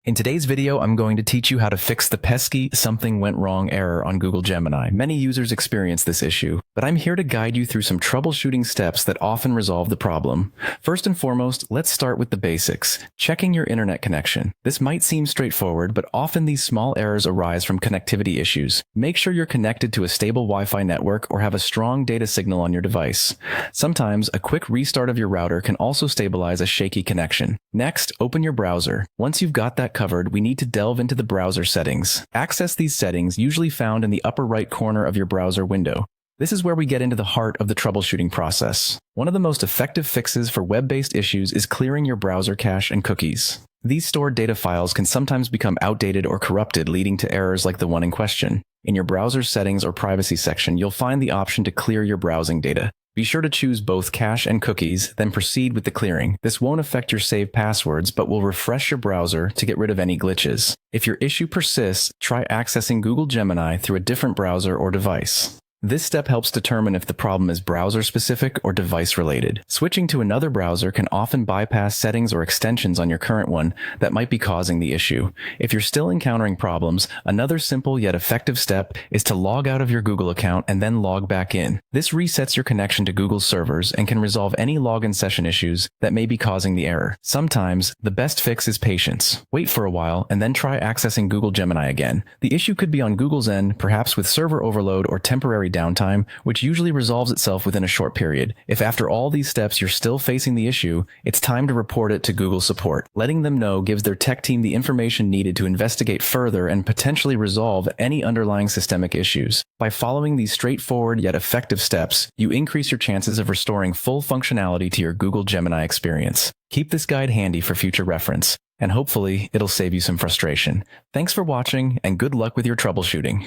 In today's video, I'm going to teach you how to fix the pesky "something went wrong" error on Google Gemini. Many users experience this issue, but I'm here to guide you through some troubleshooting steps that often resolve the problem. First and foremost, let's start with the basics, checking your internet connection. This might seem straightforward, but often these small errors arise from connectivity issues. Make sure you're connected to a stable Wi-Fi network or have a strong data signal on your device. Sometimes, a quick restart of your router can also stabilize a shaky connection. Next, open your browser. Once you've got that covered, we need to delve into the browser settings. Access these settings, usually found in the upper right corner of your browser window. This is where we get into the heart of the troubleshooting process. One of the most effective fixes for web-based issues is clearing your browser cache and cookies. These stored data files can sometimes become outdated or corrupted, leading to errors like the one in question. In your browser settings or privacy section, you'll find the option to clear your browsing data. Be sure to choose both cache and cookies, then proceed with the clearing. This won't affect your saved passwords, but will refresh your browser to get rid of any glitches. If your issue persists, try accessing Google Gemini through a different browser or device. This step helps determine if the problem is browser-specific or device-related. Switching to another browser can often bypass settings or extensions on your current one that might be causing the issue. If you're still encountering problems, another simple yet effective step is to log out of your Google account and then log back in. This resets your connection to Google's servers and can resolve any login session issues that may be causing the error. Sometimes, the best fix is patience. Wait for a while and then try accessing Google Gemini again. The issue could be on Google's end, perhaps with server overload or temporary downtime, which usually resolves itself within a short period. If after all these steps you're still facing the issue, it's time to report it to Google support. Letting them know gives their tech team the information needed to investigate further and potentially resolve any underlying systemic issues. By following these straightforward yet effective steps, you increase your chances of restoring full functionality to your Google Gemini experience. Keep this guide handy for future reference, and hopefully it'll save you some frustration. Thanks for watching, and good luck with your troubleshooting.